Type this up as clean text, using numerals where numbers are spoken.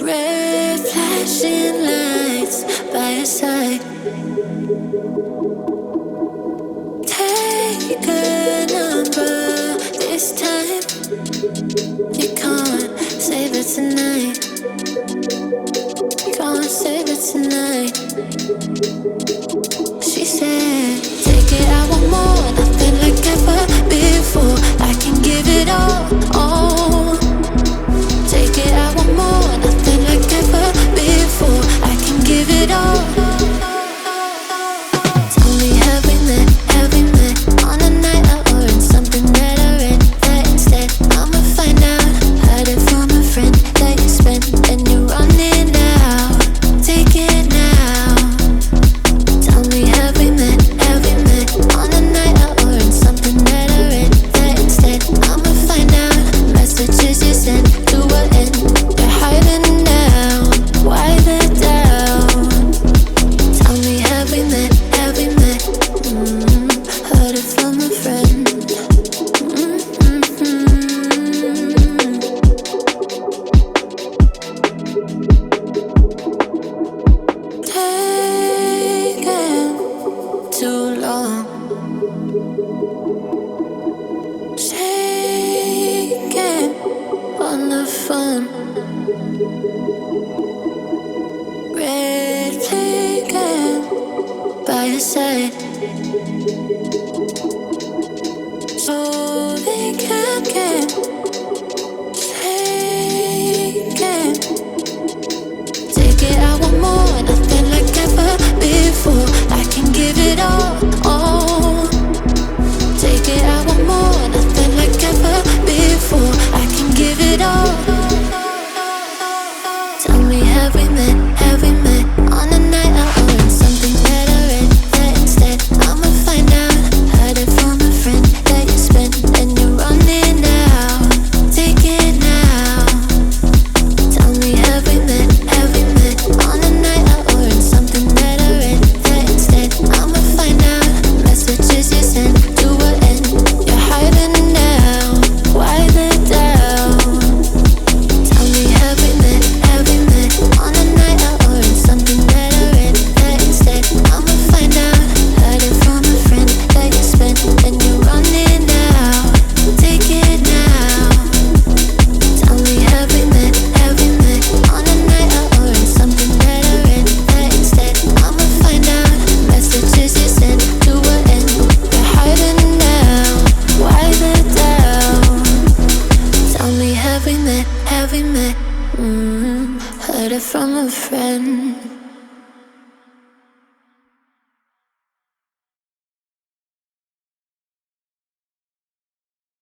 Red flashing lights by your side. Take a number this time. You can't save it tonight. Can't save it tonight. She said, take it, I want more. Nothing like ever before. I can give it all. Take it, I want more. Nothing like ever before. I can give it all. Tell me, have we met? Have we met on a night out or in something that I read? That instead, I'ma find out. Heard it from a friend that you spent and you're running out. Take it now. Tell me, have we met? Have we met on a night out or in something that I read? That instead, I'ma find out. Messages you sent to an end. You're hiding down. Why the doubt? Tell me, have we met? Have we met? Heard it from a friend. Taking too long. Shaking on the phone. Red flagging by your side. So they can't get taken. Take it, I want more. Nothing like ever before. I can give it all. Take it, I want more. Nothing like ever before. I can give it all. Tell me, have we met? Have we met on a night out or in something that I read? That instead, I'ma find out. Heard it from a friend that you spent and you're running out. Take it now. Tell me, have we met? Have we met on a night out or in something that I read? That instead, I'ma find out. Messages you sent to an end. You're hiding down. Why the doubt? Tell me, have we met? Have we met on a night out or in something that I read? That instead, I'ma find out. Heard it from a friend that you spent and you're running out. Take it now. Tell me, have we met? Have we met on a night out or in something that I read? That instead, I'ma find out. Messages you sent to an end. You're hiding down. Why the doubt? Tell me, have we met? Have we met? Heard it from a friend.